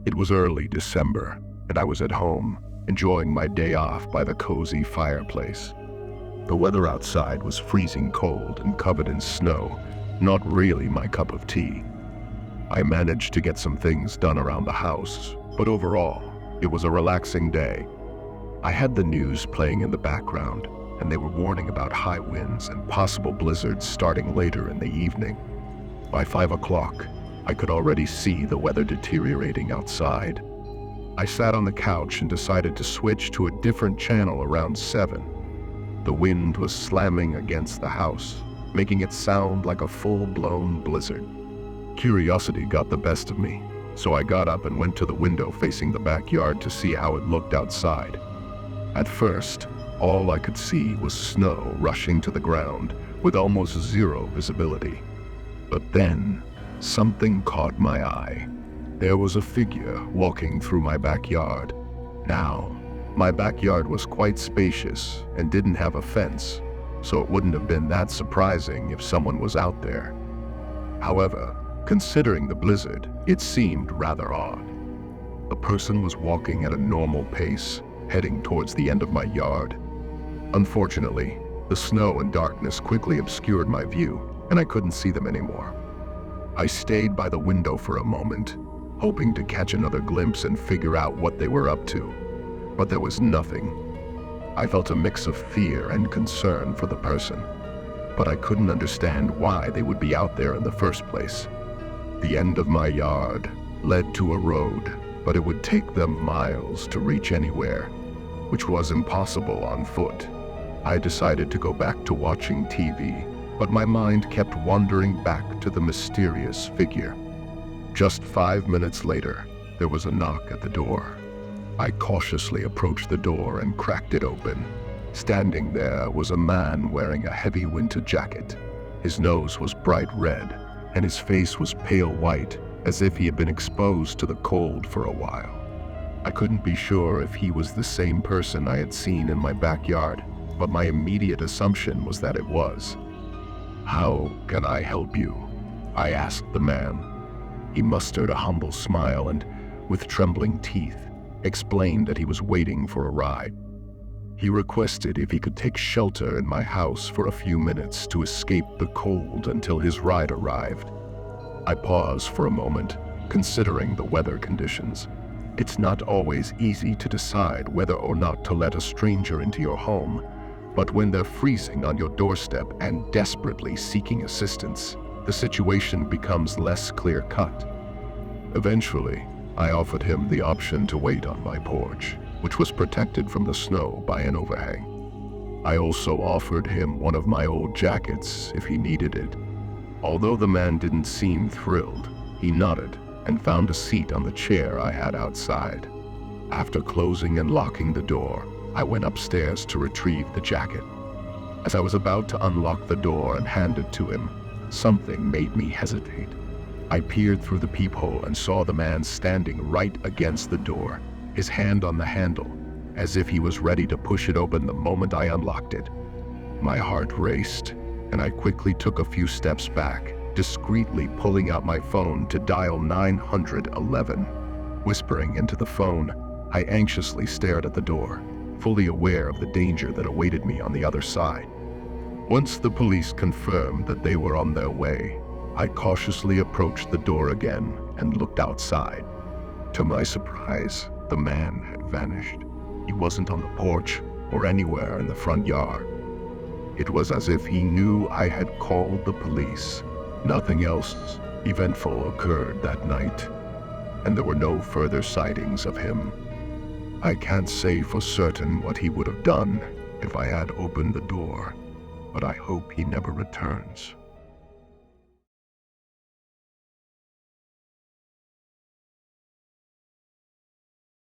It was early December, and I was at home, enjoying my day off by the cozy fireplace. The weather outside was freezing cold and covered in snow, not really my cup of tea. I managed to get some things done around the house, but overall, it was a relaxing day. I had the news playing in the background, and they were warning about high winds and possible blizzards starting later in the evening. By 5 o'clock, I could already see the weather deteriorating outside. I sat on the couch and decided to switch to a different channel around 7. The wind was slamming against the house, making it sound like a full-blown blizzard. Curiosity got the best of me, so I got up and went to the window facing the backyard to see how it looked outside. At first, all I could see was snow rushing to the ground with almost zero visibility. But then, something caught my eye. There was a figure walking through my backyard. Now, my backyard was quite spacious and didn't have a fence, so it wouldn't have been that surprising if someone was out there. However, considering the blizzard, it seemed rather odd. The person was walking at a normal pace, heading towards the end of my yard. Unfortunately, the snow and darkness quickly obscured my view, and I couldn't see them anymore. I stayed by the window for a moment, hoping to catch another glimpse and figure out what they were up to, but there was nothing. I felt a mix of fear and concern for the person, but I couldn't understand why they would be out there in the first place. The end of my yard led to a road, but it would take them miles to reach anywhere, which was impossible on foot. I decided to go back to watching TV, but my mind kept wandering back to the mysterious figure. Just 5 minutes later, there was a knock at the door. I cautiously approached the door and cracked it open. Standing there was a man wearing a heavy winter jacket. His nose was bright red, and his face was pale white, as if he had been exposed to the cold for a while. I couldn't be sure if he was the same person I had seen in my backyard, but my immediate assumption was that it was. "How can I help you?" I asked the man. He mustered a humble smile and, with trembling teeth, explained that he was waiting for a ride. He requested if he could take shelter in my house for a few minutes to escape the cold until his ride arrived. I paused for a moment, considering the weather conditions. It's not always easy to decide whether or not to let a stranger into your home, but when they're freezing on your doorstep and desperately seeking assistance, the situation becomes less clear-cut. Eventually, I offered him the option to wait on my porch, which was protected from the snow by an overhang. I also offered him one of my old jackets if he needed it. Although the man didn't seem thrilled, he nodded and found a seat on the chair I had outside. After closing and locking the door, I went upstairs to retrieve the jacket. As I was about to unlock the door and hand it to him, something made me hesitate. I peered through the peephole and saw the man standing right against the door, his hand on the handle, as if he was ready to push it open the moment I unlocked it. My heart raced, and I quickly took a few steps back, discreetly pulling out my phone to dial 911. Whispering into the phone, I anxiously stared at the door, fully aware of the danger that awaited me on the other side. Once the police confirmed that they were on their way, I cautiously approached the door again and looked outside. To my surprise, the man had vanished. He wasn't on the porch or anywhere in the front yard. It was as if he knew I had called the police. Nothing else eventful occurred that night, and there were no further sightings of him. I can't say for certain what he would have done if I had opened the door, but I hope he never returns.